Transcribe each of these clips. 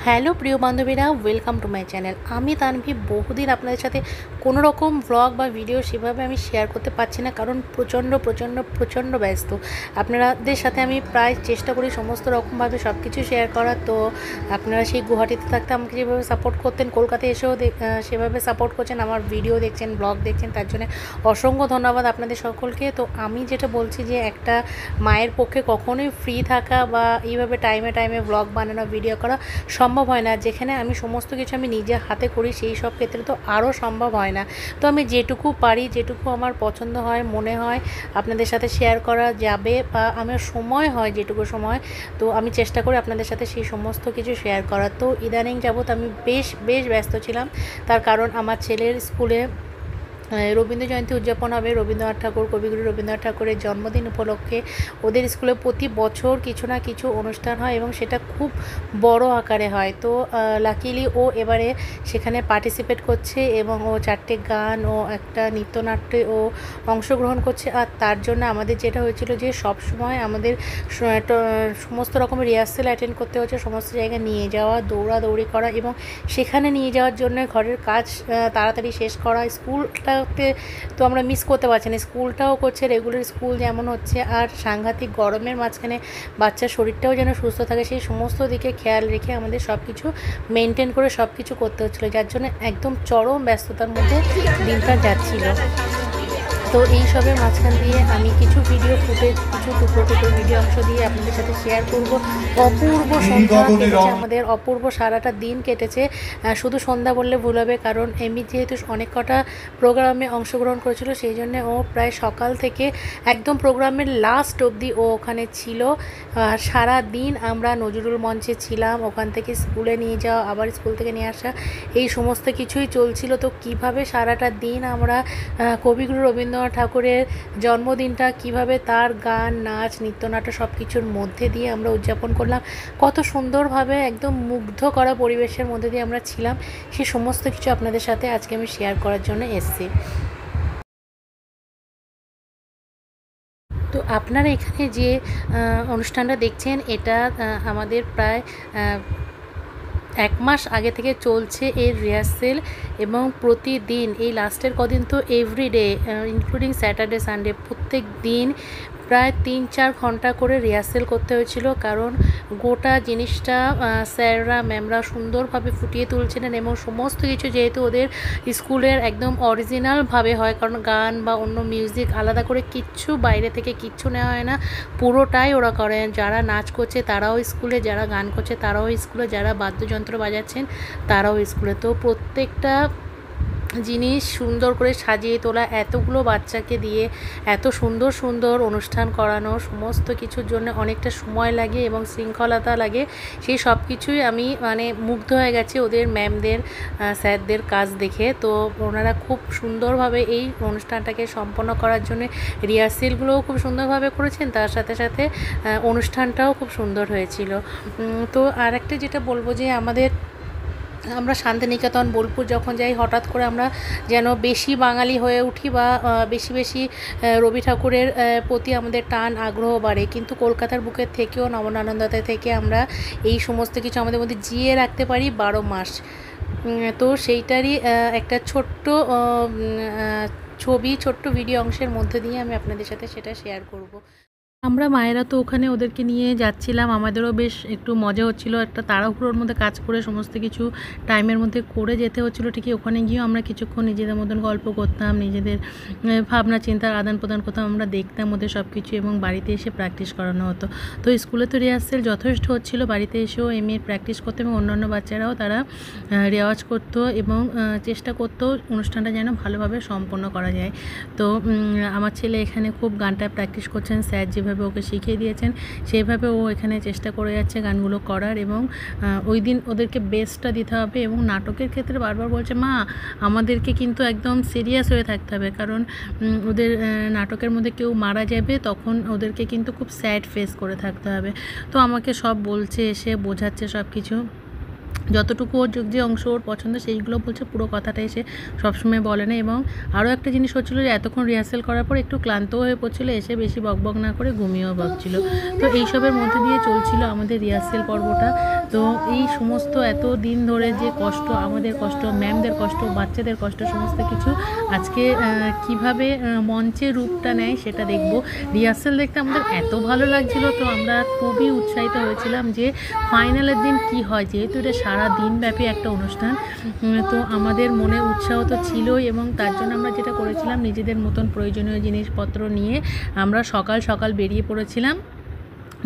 Hello প্রিয় বান্ধবীরা, welcome to my channel. আমি তানভি। বহুদিন আপনাদের সাথে কোনো রকম ব্লগ বা ভিডিও সেভাবে আমি শেয়ার করতে পারছি না, কারণ প্রচণ্ড ব্যস্ত। আপনাদের সাথে আমি প্রায় চেষ্টা করি সমস্ত রকমভাবে সব কিছু শেয়ার করার। তো আপনারা সেই গুয়াহাটিতে থাকতে আমাকে যেভাবে সাপোর্ট করতেন, কলকাতায় এসেও সেভাবে সাপোর্ট করছেন, আমার ভিডিও দেখছেন, ব্লগ দেখছেন, তার জন্য অসংখ্য ধন্যবাদ আপনাদের সকলকে। তো আমি যেটা বলছি যে একটা মায়ের পক্ষে কখনোই ফ্রি থাকা বা এইভাবে টাইমে ব্লগ বানানো, ভিডিও করা সম্ভব হয় না। যেখানে আমি সমস্ত কিছু আমি নিজে হাতে করি, সেই সব ক্ষেত্রে তো আরও সম্ভব হয় না। তো আমি যেটুকু পারি, যেটুকু আমার পছন্দ হয়, মনে হয় আপনাদের সাথে শেয়ার করা যাবে, বা আমার সময় হয় যেটুকু সময়, তো আমি চেষ্টা করি আপনাদের সাথে সেই সমস্ত কিছু শেয়ার করার। তো ইদানিং যাবৎ আমি বেশ ব্যস্ত ছিলাম, তার কারণ আমার ছেলের স্কুলে রবীন্দ্র জয়ন্তী উদযাপন হবে। রবীন্দ্রনাথ ঠাকুর, কবিগুরু রবীন্দ্রনাথ ঠাকুরের জন্মদিন উপলক্ষে ওদের স্কুলে প্রতি বছর কিছু না কিছু অনুষ্ঠান হয় এবং সেটা খুব বড় আকারে হয়। তো লাকিলি ও এবারে সেখানে পার্টিসিপেট করছে এবং ও 4টে গান ও একটা নৃত্যনাট্যে ও অংশগ্রহণ করছে। আর তার জন্য আমাদের যেটা হয়েছিল যে সব সময় আমাদের সমস্ত রকমের রিহার্সেল অ্যাটেন্ড করতে হচ্ছে, সমস্ত জায়গায় নিয়ে যাওয়া, দৌড়াদৌড়ি করা এবং সেখানে নিয়ে যাওয়ার জন্য ঘরের কাজ তাড়াতাড়ি শেষ করা। স্কুলটাতে তো আমরা মিস করতে পারছি না, স্কুলটাও করছে, রেগুলার স্কুল যেমন হচ্ছে, আর সাংঘাতিক গরমের মাঝখানে বাচ্চার শরীরটাও যেন সুস্থ থাকে, সেই সমস্ত দিকে খেয়াল রেখে আমাদের সব কিছু মেনটেন করে সব কিছু করতে হচ্ছিলো, যার জন্য একদম চরম ব্যস্ততার মধ্যে দিনটা যাচ্ছিল। তো এই সবের মাঝখান দিয়ে আমি কিছু ভিডিও ফুটেজ, কিছু টুকরো ভিডিও অংশ দিয়ে আপনাদের সাথে শেয়ার করব। অপূর্ব সন্ধ্যা কেটেছে আমাদের, অপূর্ব সারাটা দিন কেটেছে। শুধু সন্ধ্যা বললে ভুল হবে, কারণ এমনি যেহেতু অনেক কটা প্রোগ্রামে অংশগ্রহণ করেছিল, সেই জন্য ও প্রায় সকাল থেকে একদম প্রোগ্রামের লাস্ট অবধি ও ওখানে ছিল। সারা দিন আমরা নজরুল মঞ্চে ছিলাম, ওখান থেকে স্কুলে নিয়ে যাওয়া, আবার স্কুল থেকে নিয়ে আসা, এই সমস্ত কিছুই চলছিল। তো কিভাবে সারাটা দিন আমরা কবিগুরু রবীন্দ্রনাথ ঠাকুরের জন্মদিনটা কিভাবে তার গান, নাচ, নৃত্যনাট্য সব কিছুর মধ্যে দিয়ে আমরা উদযাপন করলাম, কত সুন্দরভাবে একদম মুগ্ধ করা পরিবেশের মধ্যে দিয়ে আমরা ছিলাম, সেই সমস্ত কিছু আপনাদের সাথে আজকে আমি শেয়ার করার জন্য এসেছি। তো আপনারা এখানে যে অনুষ্ঠানটা দেখছেন, এটা আমাদের প্রায় 1 মাস আগে থেকে চলছে এর রিহার্সেল, এবং প্রতিদিন এই লাস্টের কদিন তো এভরিডে ইনক্লুডিং স্যাটারডে সানডে প্রত্যেক দিন প্রায় 3-4 ঘন্টা করে রিহার্সেল করতে হয়েছিল, কারণ গোটা জিনিসটা স্যাররা ম্যামরা সুন্দরভাবে ফুটিয়ে তুলছিলেন এবং সমস্ত কিছু যেহেতু ওদের স্কুলের একদম অরিজিনালভাবে হয়, কারণ গান বা অন্য মিউজিক আলাদা করে কিচ্ছু বাইরে থেকে কিচ্ছু নেওয়া হয় না, পুরোটাই ওরা করেন। যারা নাচ করছে তারাও স্কুলে, যারা গান করছে তারাও স্কুলে, যারা বাদ্যযন্ত্র বাজাচ্ছেন তারাও স্কুলে। তো প্রত্যেকটা জিনিস সুন্দর করে সাজিয়ে তোলা, এতগুলো বাচ্চাকে দিয়ে এত সুন্দর অনুষ্ঠান করানো, সমস্ত কিছুর জন্য অনেকটা সময় লাগে এবং শৃঙ্খলতা লাগে। সেই সব কিছুই আমি মুগ্ধ হয়ে গেছি ওদের ম্যামদের, স্যারদের কাজ দেখে। তো ওনারা খুব সুন্দরভাবে এই অনুষ্ঠানটাকে সম্পন্ন করার জন্য রিহার্সেলগুলোও খুব সুন্দরভাবে করেছেন, তার সাথে সাথে অনুষ্ঠানটাও খুব সুন্দর হয়েছিল। তো আর একটা যেটা বলবো যে আমরা শান্তিনিকেতন, বোলপুর যখন যাই, হঠাৎ করে আমরা যেন বেশি বাঙালি হয়ে উঠি, বা বেশি রবি ঠাকুরের প্রতি আমাদের টান আগ্রহ বাড়ে। কিন্তু কলকাতার বুকের থেকেও, নবনানন্দাতে থেকে আমরা এই সমস্ত কিছু আমাদের মধ্যে জিয়ে রাখতে পারি 12 মাস। তো সেইটারই একটা ছোট্ট ছবি, ছোট্ট ভিডিও অংশের মধ্যে দিয়ে আমি আপনাদের সাথে সেটা শেয়ার করব। আমরা মায়েরা তো ওখানে ওদেরকে নিয়ে যাচ্ছিলাম, আমাদেরও বেশ একটু মজা হচ্ছিল। একটা তাড়াহুড়োর মধ্যে কাজ করে সমস্ত কিছু টাইমের মধ্যে করে যেতে হচ্ছিলো। ঠিকই ওখানে গিয়েও আমরা কিছুক্ষণ নিজেদের মতন গল্প করতাম, নিজেদের ভাবনা চিন্তার আদান প্রদান করতাম, আমরা দেখতাম ওদের সব কিছু, এবং বাড়িতে এসে প্র্যাকটিস করানো হতো। তো স্কুলে তো রিহার্সেল যথেষ্ট হচ্ছিলো, বাড়িতে এসেও এমএ প্র্যাকটিস করতো এবং অন্যান্য বাচ্চারাও তারা রেওয়াজ করতো এবং চেষ্টা করতো অনুষ্ঠানটা যেন ভালোভাবে সম্পন্ন করা যায়। তো আমার ছেলে এখানে খুব গানটা প্র্যাকটিস করছেন, স্যার যেভাবে ওকে শিখিয়ে দিয়েছেন সেইভাবে ও এখানে চেষ্টা করে যাচ্ছে গানগুলো করার, এবং ওই দিন ওদেরকে বেস্টটা দিতে হবে। এবং নাটকের ক্ষেত্রে বারবার বলছে, মা আমাদেরকে কিন্তু একদম সিরিয়াস হয়ে থাকতে হবে, কারণ ওদের নাটকের মধ্যে কেউ মারা যাবে, তখন ওদেরকে কিন্তু খুব স্যাড ফেস করে থাকতে হবে। তো আমাকে সব বলছে, এসে বোঝাচ্ছে সব কিছু। যতটুকু ওর যে অংশ ওর পছন্দ সেইগুলো বলছে, পুরো কথাটা এসে সবসময় বলে না। এবং আরও একটা জিনিস হচ্ছিলো যে এতক্ষণ রিহার্সেল করার পর একটু ক্লান্তও হয়ে পড়ছিলো, এসে বেশি বকবক না করে ঘুমিয়েও পড়ছিল। তো এইসবের মধ্যে দিয়ে চলছিল আমাদের রিহার্সেল পর্বটা। তো এই সমস্ত এত দিন ধরে যে কষ্ট, আমাদের কষ্ট, ম্যামদের কষ্ট, বাচ্চাদের কষ্ট, সমস্ত কিছু আজকে কিভাবে মঞ্চে রূপটা নেয় সেটা দেখব। রিহার্সেল দেখতে আমাদের এত ভালো লাগছিল, তো আমরা খুবই উৎসাহিত হয়েছিলাম যে ফাইনালের দিন কি হয়, যেহেতু এটা সারা দিনব্যাপী একটা অনুষ্ঠান। তো আমাদের মনে উৎসাহ তো ছিলই, এবং তার জন্য আমরা যেটা করেছিলাম, নিজেদের মতন প্রয়োজনীয় জিনিসপত্র নিয়ে আমরা সকাল সকাল বেরিয়ে পড়েছিলাম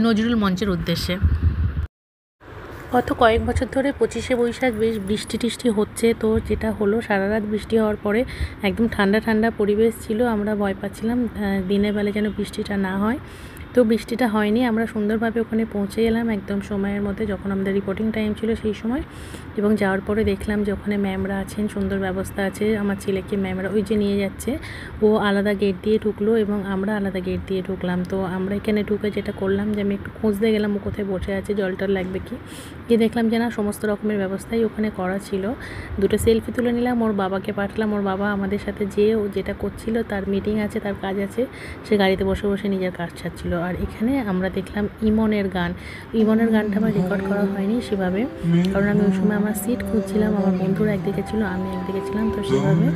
নজরুল মঞ্চের উদ্দেশ্যে। গত কয়েক বছর ধরে 25শে বৈশাখ বেশ বৃষ্টি টিষ্টি হচ্ছে, তো যেটা হলো সারা রাত বৃষ্টি হওয়ার পরে একদম ঠান্ডা ঠান্ডা পরিবেশ ছিল। আমরা ভয় পাচ্ছিলাম দিনের বেলা যেন বৃষ্টিটা না হয়। তো বৃষ্টিটা হয়নি, আমরা সুন্দরভাবে ওখানে পৌঁছে এলাম একদম সময়ের মধ্যে, যখন আমাদের রিপোর্টিং টাইম ছিল সেই সময়। এবং যাওয়ার পরে দেখলাম যে ওখানে ম্যামরা আছেন, সুন্দর ব্যবস্থা আছে। আমার ছেলেকে ম্যামরা ওই যে নিয়ে যাচ্ছে, ও আলাদা গেট দিয়ে ঢুকলো এবং আমরা আলাদা গেট দিয়ে ঢুকলাম। তো আমরা এখানে ঢুকে যেটা করলাম যে আমি একটু খুঁজতে গেলাম ও কোথায় বসে আছে, জল টল লাগবে কি, গিয়ে দেখলাম যে না, সমস্ত রকমের ব্যবস্থাই ওখানে করা ছিল। দুটো সেলফি তুলে নিলাম, ওর বাবাকে পাঠালাম। ওর বাবা আমাদের সাথে যেয়ে ও যেটা করছিল, তার মিটিং আছে, তার কাজ আছে, সে গাড়িতে বসে বসে নিজের কাজ ছাড়ছিল। আর এখানে আমরা দেখলাম ইমনের গান। ইমনের গানটা আমার রেকর্ড করা হয়নি সেভাবে, কারণ আমি ওই সময় আমার সিট খুঁজছিলাম, আমার বন্ধুরা একদিকে ছিল, আমি একদিকে ছিলাম, তো সেভাবে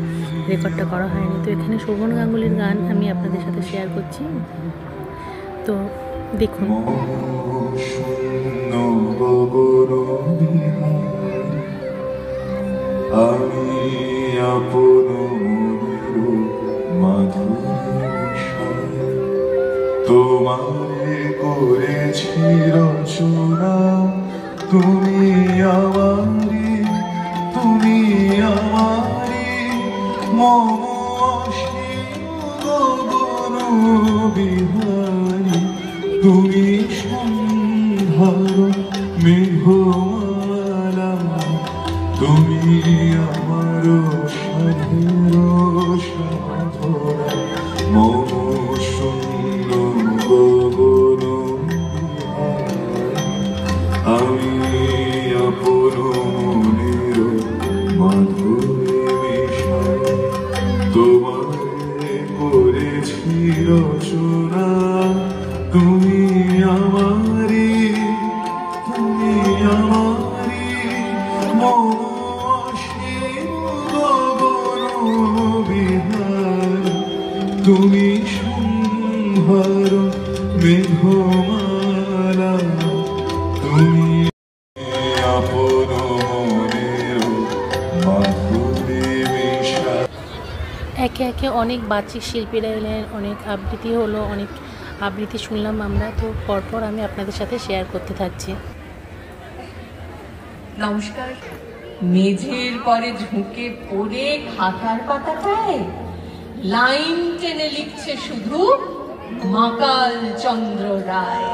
রেকর্ডটা করা হয়নি। তো এখানে শোভন গাঙ্গুলির গান আমি আপনাদের সাথে শেয়ার করছি, তো দেখুন। আমি আপন তোমারে করেছি রচনা, তুমি আমারি, তুমি আমারি মম গগন বিহারী, তুমি সন্ধ্যার মেঘমালা, তুমি আমার সাধের সাধনা, মম শূন্য গগন আমি আপন মনের মাধুরী বিষয়, তোমারে করেছি রচনা, তুমি আমারি, তুমি আমারি মম তুমি সন্ধ্যার মেঘমালা, তুমি আপন মনের মাধুরী বিষয়। একে একে অনেক বাচিক শিল্পীরা এলেন, অনেক আবৃত্তি হলো, অনেক আবৃত্তি শুনলাম আমরা। তো পরপর আমি আপনাদের সাথে শেয়ার করতে থাকছি। নমস্কার। মেঝের পরে ঝুঁকে পড়ে খাতার পাতাটায় লাইন টেনে লিখছে শুধু মাকাল চন্দ্র রায়।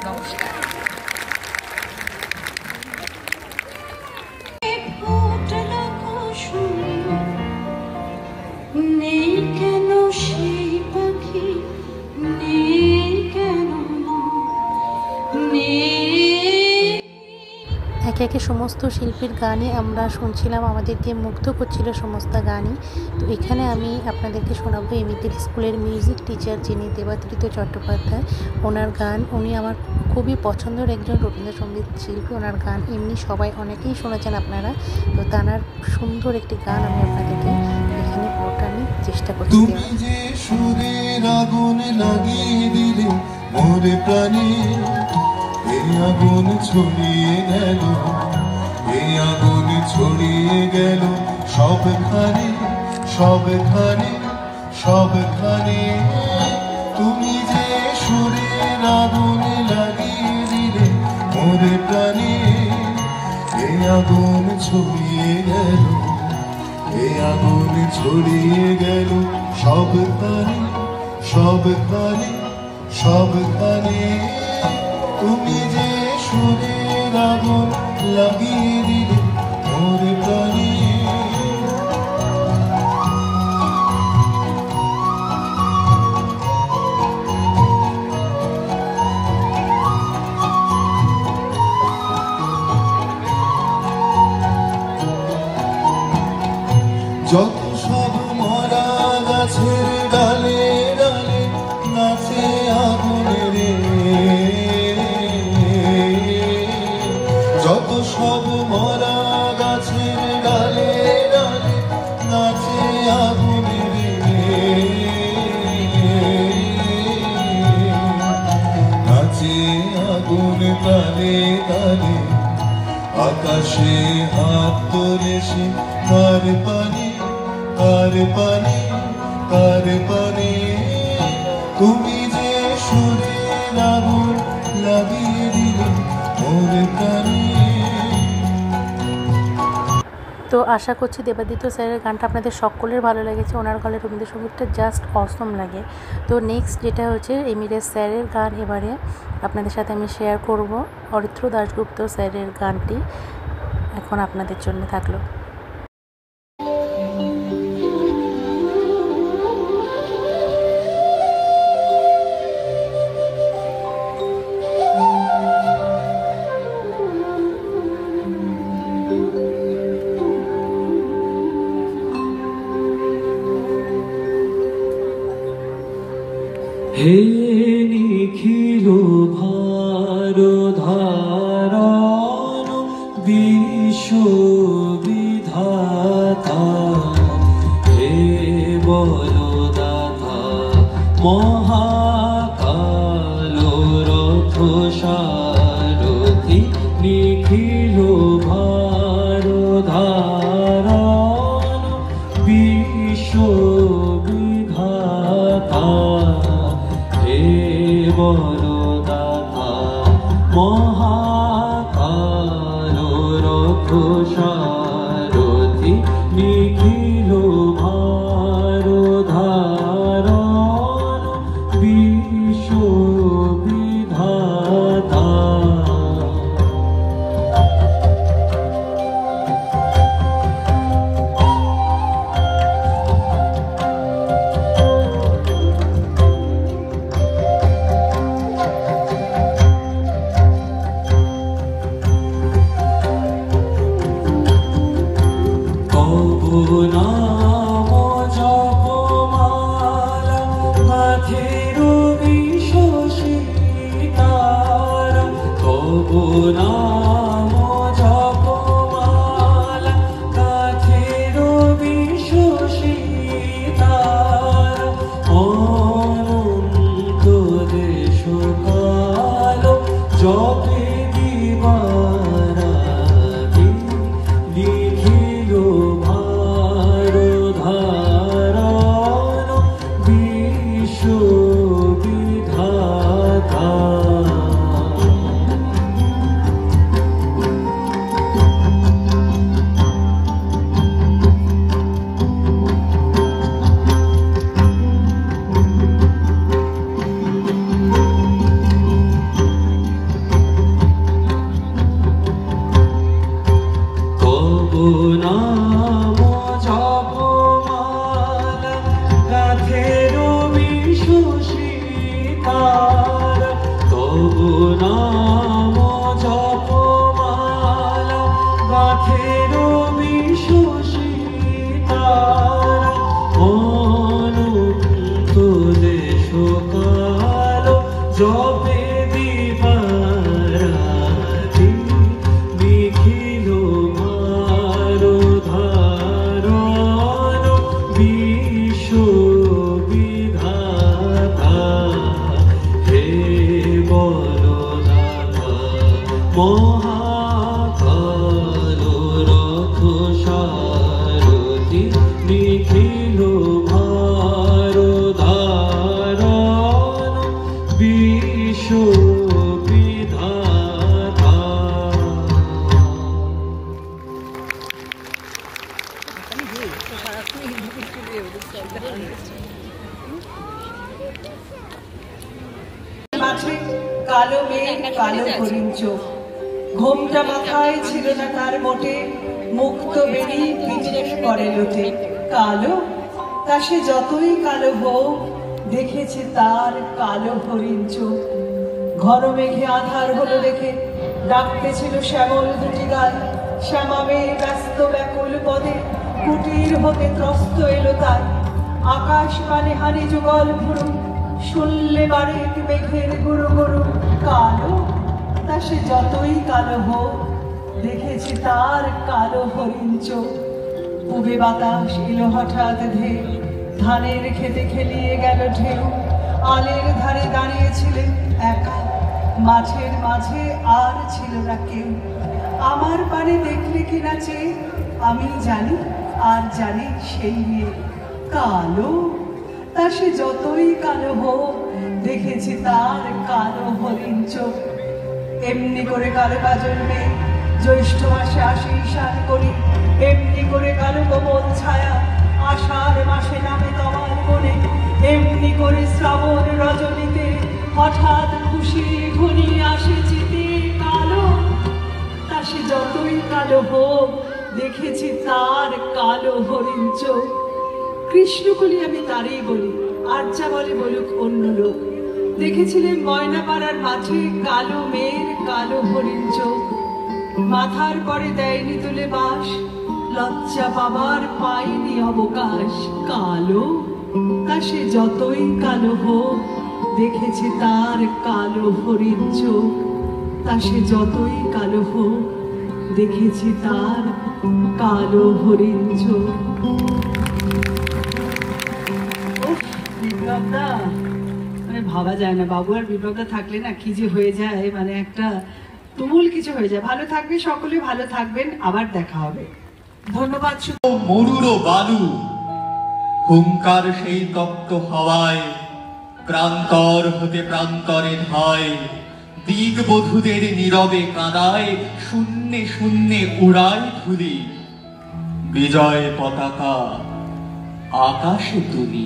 নমস্কার। নেই কেন সেই পাখি, নেই কেন নেই। একে একে সমস্ত শিল্পীর গানই আমরা শুনছিলাম, আমাদেরকে মুগ্ধ করছিল সমস্ত গানই। তো এখানে আমি আপনাদেরকে শোনাবো এমিতির স্কুলের মিউজিক টিচার, যিনি দেবাত্রিত চট্টোপাধ্যায়, ওনার গান। উনি আমার খুবই পছন্দের একজন রবীন্দ্রসঙ্গীত শিল্পী। ওনার গান এমনি সবাই অনেকেই শুনেছেন আপনারা, তো তার সুন্দর একটি গান আমি আপনাদেরকে এখানে পুরোটা আমি চেষ্টা করছি। তুমি যে সুরের আগুন লাগিয়ে দিলে মোরে প্রাণে, এই আগুন ছড়িয়ে গেল, এই আগুন ছড়িয়ে গেল সবখানে, সবখানে, সবখানে। তুমি যে সুরের আগুন লাগিয়ে দিলে মোরে প্রাণে, এই আগুন ছড়িয়ে গেল, এই আগুন ছড়িয়ে গেল সবখানে, সবখানে, সবখানে। তুমি যে সুরের আগুন লাগিয়ে দিলে মোরে প্রাণে। যত সব মরা গাছের ডালে ডালে নাচে আগুনে রে, যত সব মরা গাছের ডালে ডালে নাচে আগুনে রে, নাচে আগুন তালে তালে আকাশে হাত তোলে সে কার পানে কার পানে কার পানে, তুমি যে সুরের আগুন লাগিয়ে দিলে মোর প্রাণে। তো আশা করছি দেবাদিত্য স্যারের গানটা আপনাদের সকলের ভালো লেগেছে। ওনার গলার রবীন্দ্রসঙ্গীতটা জাস্ট অসম লাগে। তো নেক্সট যেটা হচ্ছে এমিরেজ স্যারের গান এবারে আপনাদের সাথে আমি শেয়ার করব। অরিত্র দাশগুপ্ত স্যারের গানটি এখন আপনাদের জন্য থাকলো। হে নিখিল ভারধারণ বিশ্ববিধাতা, হে বলদাতা মহাকাল রথ সারথি, নিখিল ভারধারণ বিশ্ববিধাতা, হে বলদাতা মহাকাল রথ সারথি, নিখিল ভারধারণ বিশ্ববিধাতা। নাম জপমালা গাথের বিশ্বসিতার, তবু নাম জপমালা গাথের বিশ্বসিতার, অনন্ত দেশকাল জপে দিবারাতি, লিখিল ভারধারণ বিশ্ববিধাতা। তবু নাম জপমালা গাথের বিশ্বসিতার, তবু নাম জপমালা গাথের বিশ্বসিতার, অনন্ত দেশকাল জপে দিবারাতি, নিখিল ভারধারণ বিশ্ববিধাতা, হে বলদাতা মহাকাল রথ সারথি, নিখিল ভারধারণ বিশ্ববিধাতা। মাঠে কালো মেঘ কালো হরিণ চোখ, ঘোমটা মাথায় ছিল না তার মোটে, মুক্ত বেরি পিঠে করে লোটে, কালো তা সে যতই কালো হোক, দেখেছে তার কালো হরিণ চোখ। ঘন মেঘে আধার হলো দেখে ডাকতেছিল শ্যামল দুটি গাল, শ্যামাবে ব্যস্ত ব্যাকুল পদে, কুটির হতে ত্রস্ত এলো তাই। আকাশ পানে হানি যুগল ভুরু, শুনলে বাড়ির মেঘের গুরু গুরু। কালো তা সে যতই কালো হোক, দেখেছি তার কালো হরিণ চোখ। পুবে বাতাস এলো হঠাৎ ধে, ধানের খেতে খেলিয়ে গেল ঢেউ। আলের ধারে দাঁড়িয়েছিলেন একা, মাঠের মাঝে আর ছিল না কেউ। আমার পানে দেখলে কিনা চেয়ে, আমি জানি আর জানি সেই মেয়ে কালো। তা সে যতই কালো হোক, দেখেছি তার কালো হরিণ চোখ। এমনি করে কালো কাজল মেয়ে, জ্যৈষ্ঠ মাসে আসি ঈশান করি। এমনি করে কালো কোমল ছায়া, আষাঢ় মাসে নামে তোমার মনে। এমনি করে শ্রাবণ রজনীতে, হঠাৎ খুশি ঘনিয়ে আসে চিতে কালো। তা সে যতই কালো হোক, দেখেছি তার কালো হরিণ চোখ। কৃষ্ণকলি আমি তারই বলি, আর যা বলে বলুক অন্য লোক। দেখেছিলেন ময়নাপাড়ার মাঠে কালো মেয়ের কালো হরিণ চোখ। মাথার পরে দেয়নি তুলে বাস, লজ্জা পাবার পাইনি অবকাশ। কালো তা সে যতই কালো হোক, দেখেছি তার কালো হরিণ চোখ। তা সে যতই কালো হোক, দেখেছি তার কালো হরিণ চোখ। বিপ্লবদা, মানে ভাবা যায় না, বাবু আর বিপ্লবদা থাকলে না কি যে হয়ে যায়, মানে একটা তুমুল কিছু হয়ে যায়। ভালো থাকবে সকলে, ভালো থাকবেন, আবার দেখা হবে। ধন্যবাদ। মরুর বালু, হুঙ্কার সেই তপ্ত হাওয়ায়, প্রান্তর হতে প্রান্তরে ধায়। দিক বধূদের নীরবে কাঁদায়, শূন্যে শূন্যে উড়ায় ধুলি। বিজয় পতাকা আকাশে তুলি।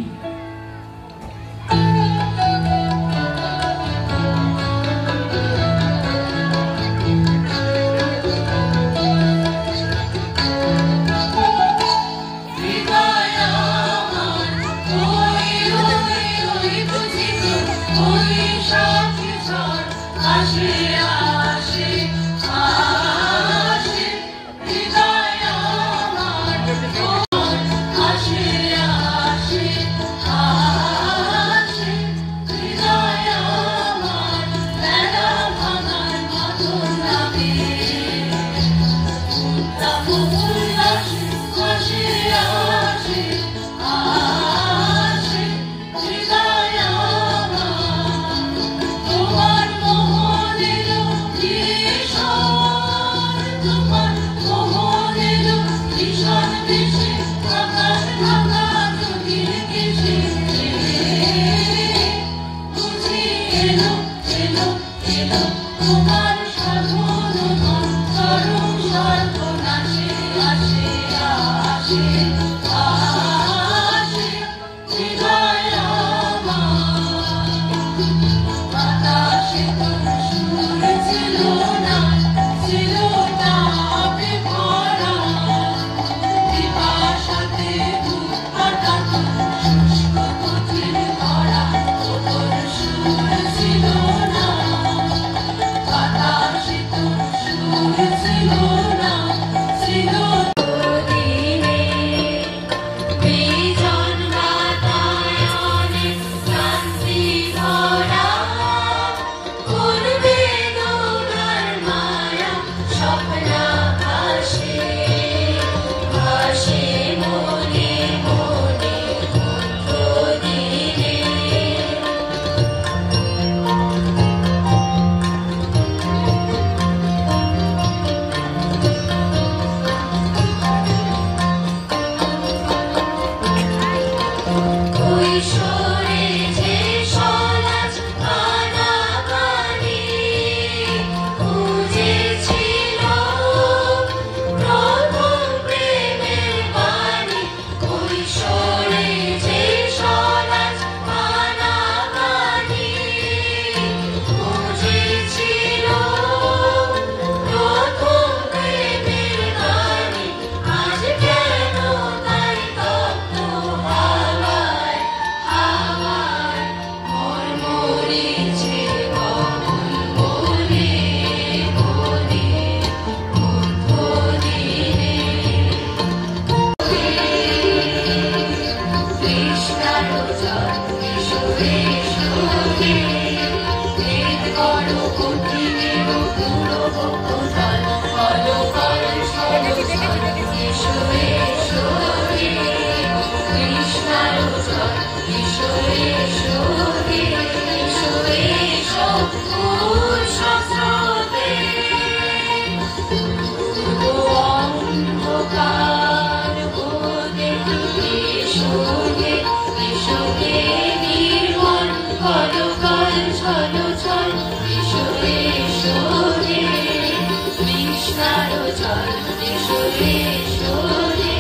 চল এসো এসো রে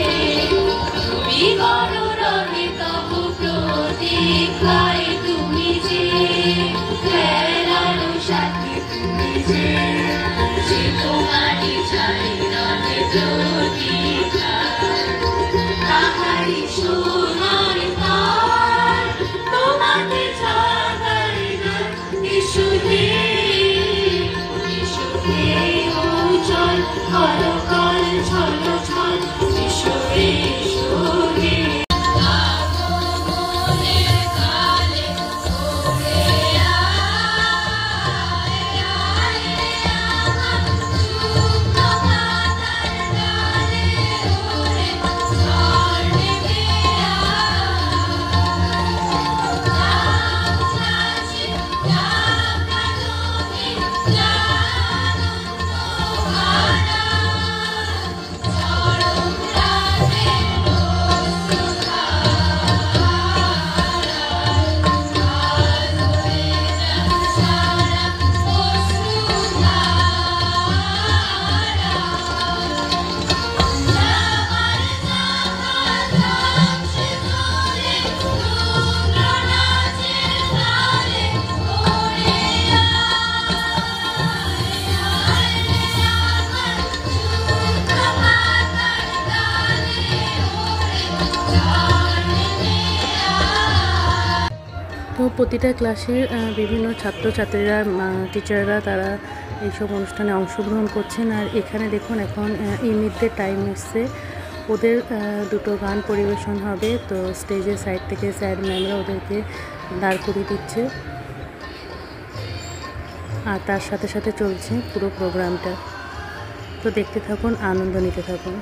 তুমি করো রণে তব প্রতীক্ষায় তুমি যে খেলার সাথে তুমি যে তোমারই চাই রণে প্রতীক্ষা তাহারি সোনার তার তোমাকে জাগাই না এসো রে এসো রে ও চল করো কল ছল ছল এসো এসো রে তো প্রতিটা ক্লাসের বিভিন্ন ছাত্রছাত্রীরা টিচাররা তারা এইসব অনুষ্ঠানে অংশগ্রহণ করছেন। আর এখানে দেখুন এখন ইমিডদের টাইম এসছে, ওদের দুটো গান পরিবেশন হবে। তো স্টেজের সাইড থেকে স্যার ম্যামরা ওদেরকে দাঁড় করিয়ে দিচ্ছে আর তার সাথে সাথে চলছে পুরো প্রোগ্রামটা। তো দেখতে থাকুন, আনন্দ নিতে থাকুন।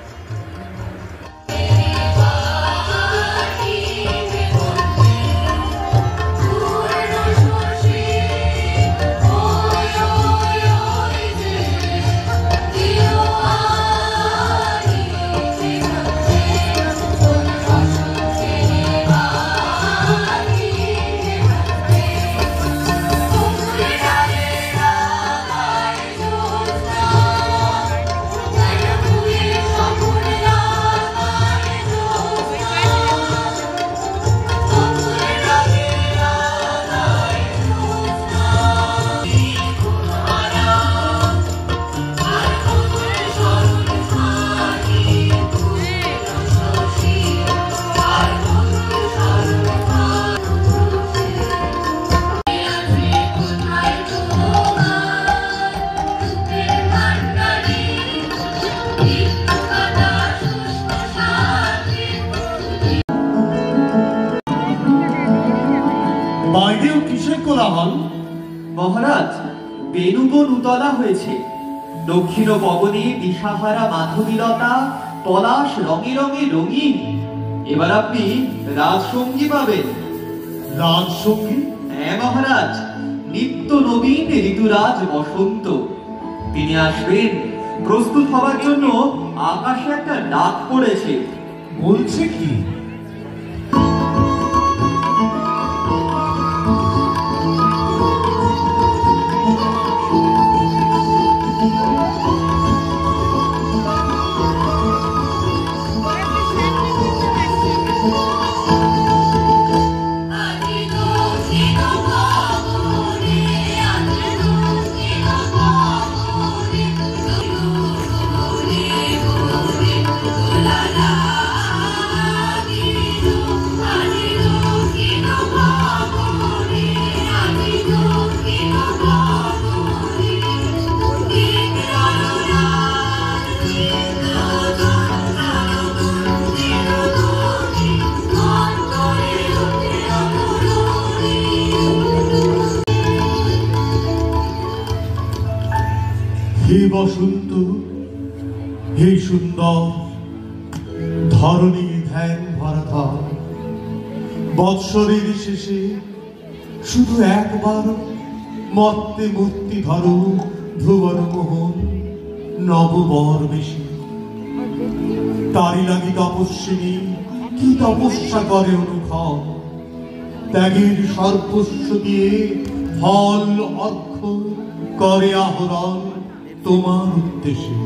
বাইরেও কিসের কোলাহল? মহারাজ, বেণুবন উতলা হয়েছে, দক্ষিণ পবনে দিশাহারা মাধবীলতা, পলাশ রঙে রঙে রঙিন। এবার আপনি রাজসঙ্গী পাবেন। রাজসঙ্গী? হ্যাঁ মহারাজ, নিত্য নবীন ঋতুরাজ বসন্ত। তিনি আসবেন। প্রস্তুত হবার জন্য আকাশে একটা ডাক পড়েছে। বলছে কি? হে বসন্ত, হে সুন্দর ধরণী ধ্যান ভরা ধর, বৎসরের শেষে শুধু একবার মত্তে মূর্তি ধরো ভুবন মোহন নববর বেশি। তারি লাগি তপস্বিনী কি তপস্যা করে অনুক্ষণ, ত্যাগের সর্বস্ব দিয়ে ফল অর্ঘ্য করে আহরণ তোমার উদ্দেশ্যে।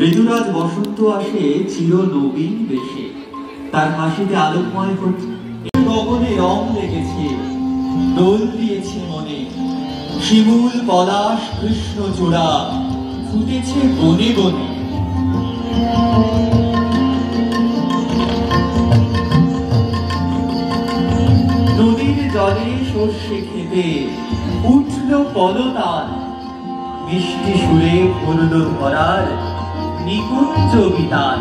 ঋতুরাজ বসন্ত আসে চির নবীন বেশে, তার হাসিতে আলোকময় হচ্ছে গগনে রং লেগেছে, দোল দিয়েছে মনে, শিমুল পলাশ কৃষ্ণ চূড়া ফুটেছে বনে বনে। নদীর জলে সর্ষে খেতে উঠল পলতাল, মিষ্টি সুরে পড়ল ধরার নিকুঞ্জ বিতান।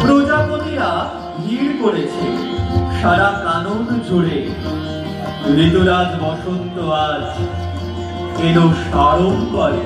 প্রজাপতিরা ভিড় করেছে সারা কানন জুড়ে, ঋতুরাজ বসন্ত আজ এলো সাড়ম্বরে।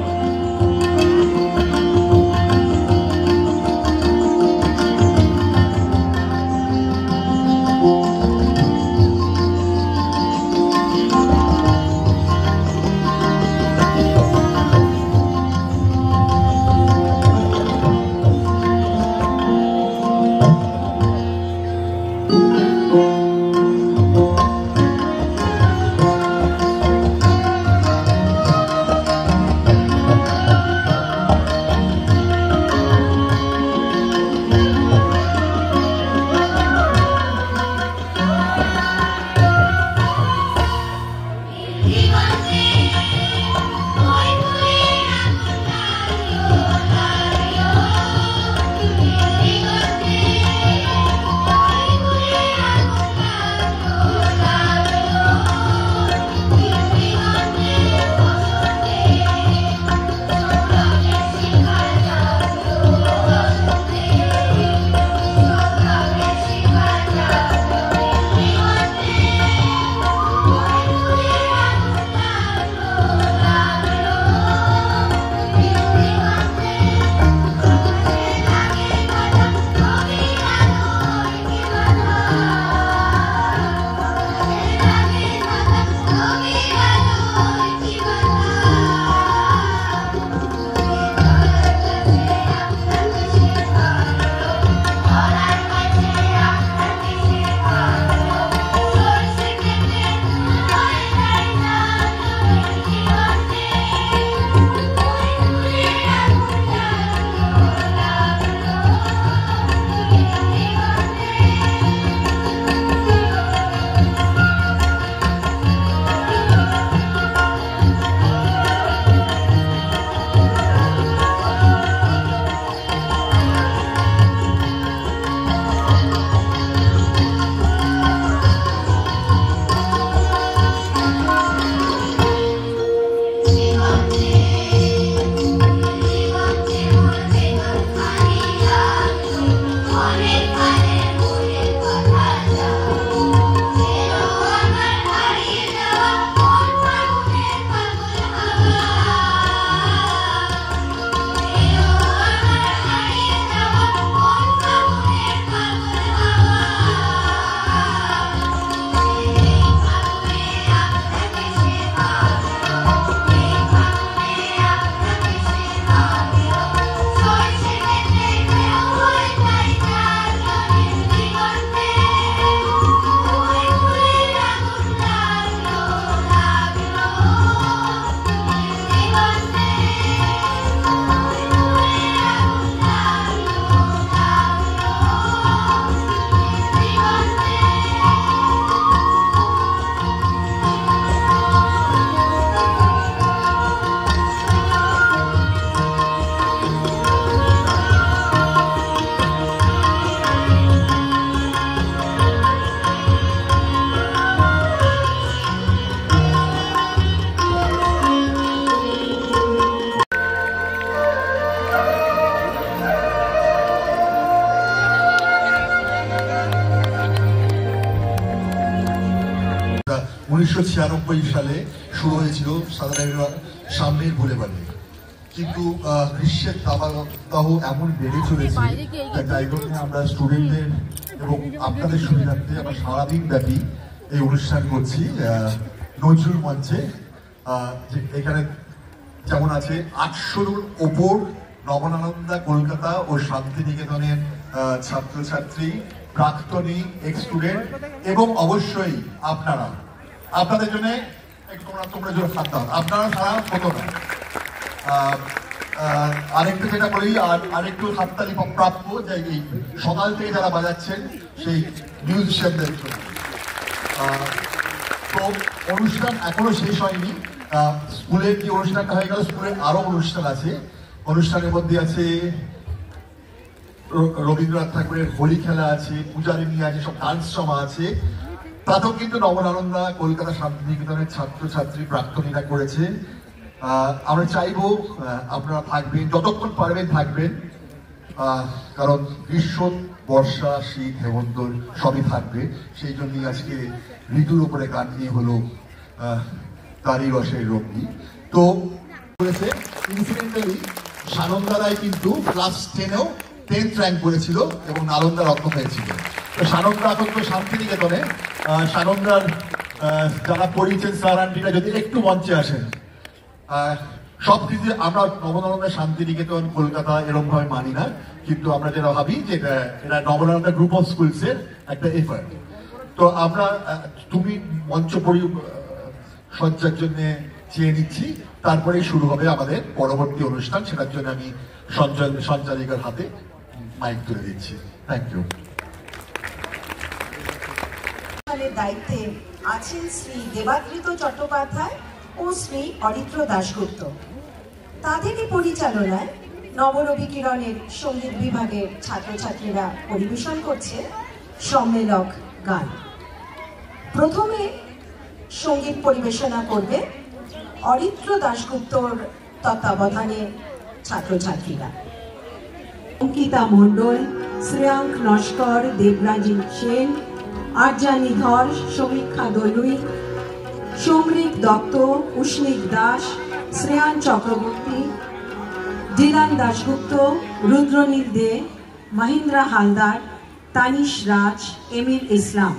সালে শুরু হয়েছিল সাধারণ সামনের বুলেবারে, কিন্তু গ্রীষ্মের তাপদাহ এমন বেড়ে চলেছে, তাই জন্য আমরা স্টুডেন্টদের এবং আপনাদের সুবিধার্থে আমরা সারাদিন ব্যাপী এই অনুষ্ঠান করছি নজরুল মঞ্চে। এখানে যেমন আছে 800-র ওপর নবনানন্দা কলকাতা ও শান্তিনিকেতনের ছাত্রছাত্রী, প্রাক্তনী, এক্স স্টুডেন্ট এবং অবশ্যই আপনারা, আপনাদের জন্য তোমরা জোর হাত দাও, আপনারা ছাড়া হতো না। আরেকটু যেটা বলি, আরেকটু হাততালি প্রাপ্য যে এই সকাল থেকে যারা বাজাচ্ছেন সেই মিউজিশিয়ানদের জন্য। তো অনুষ্ঠান এখনো শেষ হয়নি, স্কুলের যে অনুষ্ঠানটা হয়ে গেল, স্কুলের আরো অনুষ্ঠান আছে। অনুষ্ঠানের মধ্যে আছে রবীন্দ্রনাথ ঠাকুরের হোলি খেলা আছে, পূজারি নিয়ে আছে, সব ডান্স জমা আছে। তাতেও কিন্তু নবনানন্দা কলকাতা শান্তিনিকেতনের ছাত্রছাত্রী প্রাক্তনীরা করেছে। আমরা চাইবো আপনারা থাকবেন, যতক্ষণ পারবেন থাকবেন, কারণ গ্রীষ্ম, বর্ষা, শীত, হেমন্ত সবই থাকবে। সেই জন্যই আজকে ঋতুর উপরে গান নিয়ে হলো তারই রসের রঙ্গি। তো করেছে ইনসিডেন্টালি সানন্দারাই কিন্তু ক্লাস 10-এও 10th র্যাঙ্ক করেছিল এবং নালন্দা রত্ন হয়েছিল। তো সানন্দা এখন তো শান্তিনিকেতনে, সানন্দার যারা পড়িয়েছেন স্যার আন্টিরা যদি একটু মঞ্চে আসেন। সব কিছু আমরা নবনানন্দা শান্তিনিকেতন কলকাতা এরকম ভাবে মানি না, কিন্তু আমরা যেটা ভাবি যে এটা নবনানন্দা গ্রুপ অফ স্কুলসের একটা এফার্ট। তো আমরা তুমি মঞ্চ সজ্জার জন্য চেয়ে নিচ্ছি, তারপরেই শুরু হবে আমাদের পরবর্তী অনুষ্ঠান। সেটার জন্য আমি সঞ্চালিকার হাতে মাইক তুলে দিচ্ছি। Thank you. দায়িত্বে আছেন শ্রী দেবাদৃত চট্টোপাধ্যায় ও শ্রী অরিত্র দাশগুপ্ত। তাদেরই পরিচালনায় নবরবি কিরণের সঙ্গীত বিভাগের ছাত্রছাত্রীরা পরিবেশন করছে সম্মেলক গান। প্রথমে সঙ্গীত পরিবেশনা করবে অরিত্র দাশগুপ্তর তত্ত্বাবধানে ছাত্রছাত্রীরা। অঙ্কিতা মণ্ডল, শ্রেয়াঙ্ক নস্কর, দেবরাজীব সেন, আর্যানী ধর, সমীক্ষা দলুই, সমরিক দত্ত, উষ্ণিক দাস, শ্রেয়ান চক্রবর্তী, ডিলান দাশগুপ্ত, রুদ্রনীল দে, মহিন্দ্রা হালদার, তানিশ রাজ, এমির ইসলাম।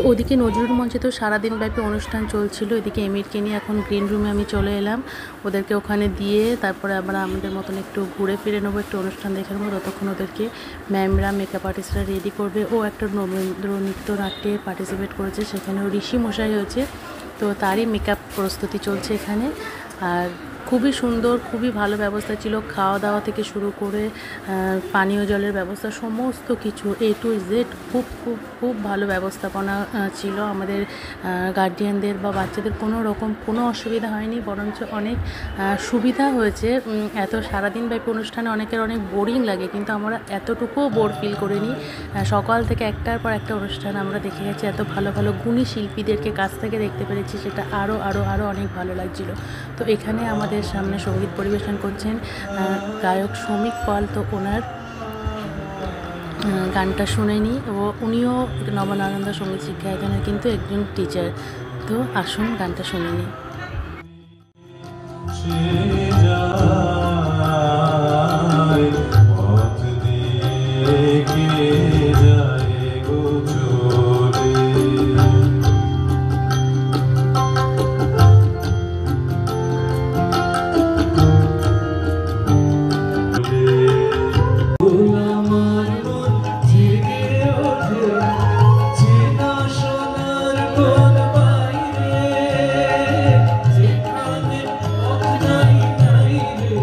ওদিকে নজরুল মঞ্চে তো সারাদিন ব্যাপী অনুষ্ঠান চলছিল। এদিকে এমিরকে নিয়ে এখন গ্রিন রুমে আমি চলে এলাম, ওদেরকে ওখানে দিয়ে তারপরে আমরা আমাদের মতন একটু ঘুরে ফিরে নেবো, একটু অনুষ্ঠান দেখে নেবো। ততক্ষণ ওদেরকে ম্যামরা মেকআপ আর্টিস্টরা রেডি করবে। ও একটা রবীন্দ্র নৃত্য নাট্যে পার্টিসিপেট করেছে, সেখানেও ঋষি মশাই হয়েছে, তো তারই মেকআপ প্রস্তুতি চলছে এখানে। আর খুবই সুন্দর, খুবই ভালো ব্যবস্থা ছিল, খাওয়া দাওয়া থেকে শুরু করে পানীয় জলের ব্যবস্থা, সমস্ত কিছু A to Z খুব খুব খুব ভালো ব্যবস্থাপনা ছিল। আমাদের গার্ডিয়ানদের বা বাচ্চাদের কোনো রকম কোনো অসুবিধা হয়নি, বরঞ্চ অনেক সুবিধা হয়েছে। এত সারাদিন ব্যাপী অনুষ্ঠানে অনেকের অনেক বোরিং লাগে, কিন্তু আমরা এতটুকুও বোর ফিল করিনি। সকাল থেকে একটার পর একটা অনুষ্ঠান আমরা দেখে গেছি, এত ভালো ভালো গুণী শিল্পীদেরকে কাছ থেকে দেখতে পেরেছি, সেটা আরও আরও আরও অনেক ভালো লাগছিল। তো এখানে আমাদের সামনে সঙ্গীত পরিবেশন করছেন গায়ক শ্রমিক পাল। তো ওনার গানটা শুনেনি, উনিও নবনানন্দা সঙ্গীত শিক্ষায়তনের কিন্তু একজন টিচার। তো আসুন গানটা শুনেনি। যেখানে পথ নাই নাই রে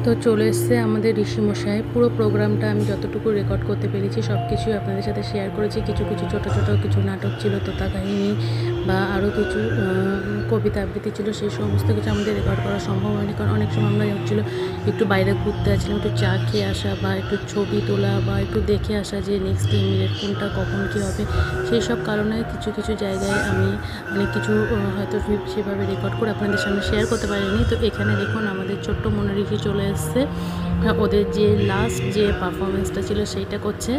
তো চলে এসছে আমাদের ঋষিমশাই। পুরো প্রোগ্রামটা আমি যতটুকু রেকর্ড করতে পেরেছি সব কিছুই আপনাদের সাথে শেয়ার করেছি। কিছু কিছু ছোটো ছোটো কিছু নাটক ছিল, তোতা কাহিনী বা আরও কিছু কবিতা আবৃত্তি ছিল, সেই সমস্ত কিছু আমাদের রেকর্ড করা সম্ভব হয়নি। কারণ অনেক সময় আমরা হচ্ছিলো একটু বাইরে ঘুরতে আসছিলাম, একটু চা খেয়ে আসা বা একটু ছবি তোলা বা একটু দেখে আসা যে নেক্সট ইমিডিয়েট কোনটা কখন কী হবে, সেই সব কারণে কিছু কিছু জায়গায় আমি অনেক কিছু হয়তো সেভাবে রেকর্ড করে আপনাদের সামনে শেয়ার করতে পারিনি। তো এখানে দেখুন আমাদের ছোট্ট মনোরিষি চলে এসছে, ওদের যে লাস্ট যে পারফরমেন্সটা ছিল সেইটা করছে।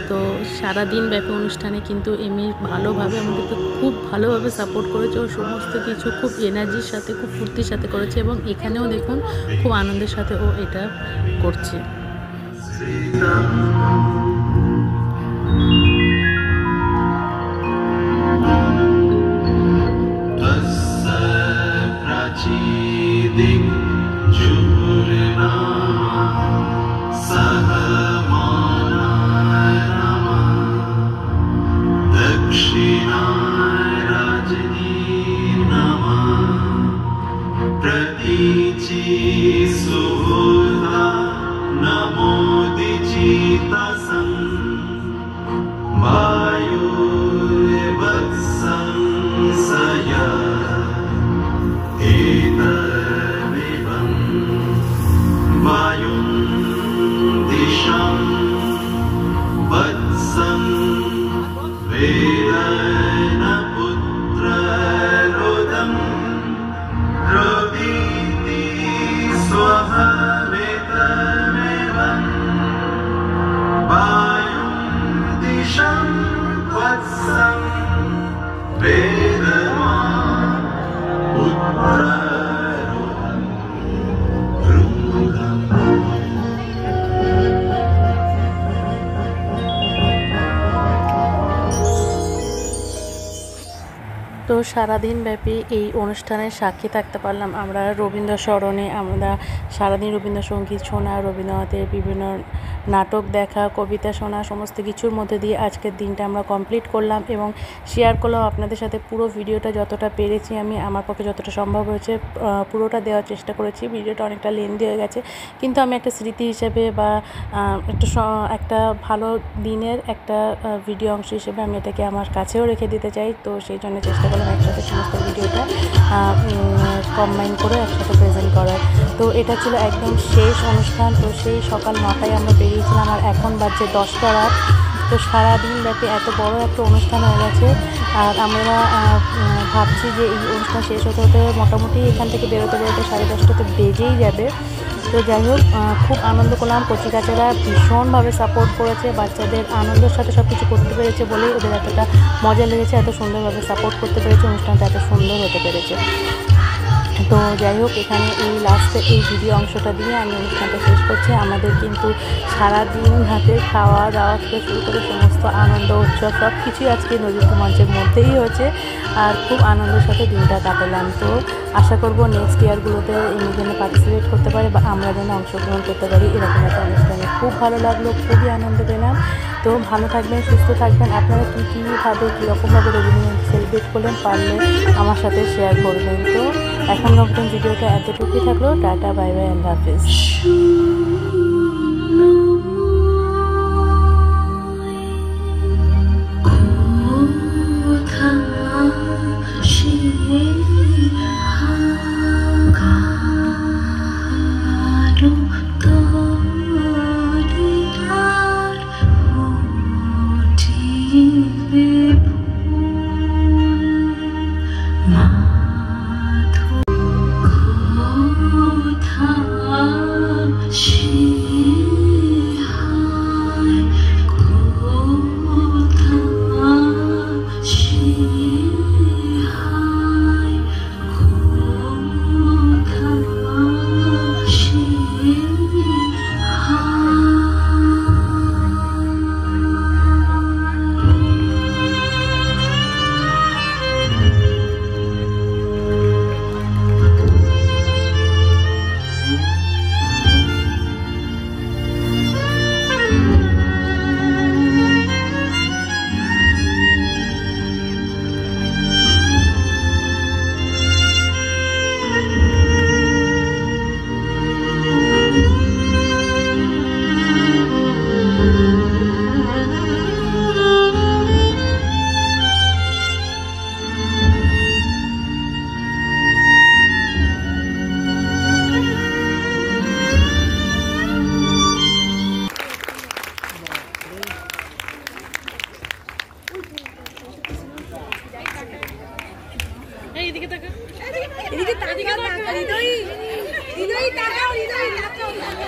তো সারাদিন ব্যাপী অনুষ্ঠানে কিন্তু এমনি ভালোভাবে আমাদেরকে খুব ভালোভাবে সাপোর্ট করেছে, ও সমস্ত কিছু খুব এনার্জির সাথে খুব ফুর্তির সাথে করেছে এবং এখানেও দেখুন খুব আনন্দের সাথে ও এটা করছে। তো সারাদিন ব্যাপী এই অনুষ্ঠানের সাক্ষী থাকতে পারলাম আমরা। রবীন্দ্র স্মরণে আমরা সারাদিন রবীন্দ্রসঙ্গীত শোনা, রবীন্দ্রনাথের বিভিন্ন নাটক দেখা, কবিতা শোনা, সমস্ত কিছুর মধ্যে দিয়ে আজকের দিনটা আমরা কমপ্লিট করলাম এবং শেয়ার করলাম আপনাদের সাথে। পুরো ভিডিওটা যতটা পেরেছি আমি আমার পক্ষে যতটা সম্ভব হয়েছে পুরোটা দেওয়ার চেষ্টা করেছি। ভিডিওটা অনেকটা লেন্দি হয়ে গেছে, কিন্তু আমি একটা স্মৃতি হিসেবে বা একটা ভালো দিনের একটা ভিডিও অংশ হিসেবে আমি এটাকে আমার কাছেও রেখে দিতে চাই। তো সেই জন্য চেষ্টা করলাম একসাথে সমস্ত ভিডিওটা কম্বাইন করে একসাথে প্রেজেন্ট করার। তো এটা ছিল একদম শেষ অনুষ্ঠান। তো সেই সকাল 9টায় আমরা বেরিয়েছিলাম আর এখন বাজছে 10টা রাত। তো সারাদিন ব্যাপী এত বড় একটা অনুষ্ঠান হয়ে গেছে আর আমরা ভাবছি যে এই অনুষ্ঠান শেষ হতে হতে মোটামুটি এখান থেকে বেরোতে বেরোতে 10:30 বেজেই যাবে। তো যাই হোক খুব আনন্দ করলাম। কচিকাচারা ভীষণভাবে সাপোর্ট করেছে, বাচ্চাদের আনন্দের সাথে সব কিছু করতে পেরেছে বলেই ওদের এতটা মজা লেগেছে, এত সুন্দরভাবে সাপোর্ট করতে পেরেছে, অনুষ্ঠানটা এত সুন্দর হতে পেরেছে। তো যাই হোক এখানে এই লাস্টে এই ভিডিও অংশটা দিয়ে আমি অনুষ্ঠানটা শেষ করছি। আমাদের কিন্তু সারাদিন হাতে খাওয়া দাওয়া থেকে শুরু করে সমস্ত আনন্দ উৎসব সব কিছুই আজকে নদীর মঞ্চের মধ্যেই হয়েছে আর খুব আনন্দের সাথে দিনটা কাটালাম। তো আশা করবো নেক্সট ইয়ারগুলোতে এমনি যেন পার্টিসিপেট করতে পারে বা আমরা যেন অংশগ্রহণ করতে পারি এরকম একটা অনুষ্ঠানে। খুব ভালো লাগলো, খুবই আনন্দ পেলাম। তো ভালো থাকবেন, সুস্থ থাকবেন। আপনারা কীভাবে কীরকমভাবে রবীন্দ্রনাথ সেলিব্রেট করলেন পারলে আমার সাথে শেয়ার করবেন। তো এখন নতুন ভিডিওটা এতটুকুই থাকলো। Tata, bye bye, Allah Hafiz. she এইদিকে তাকা, এদিকে তাকাও, হৃদয়, হৃদয় তাকাও, হৃদয় তাকাও।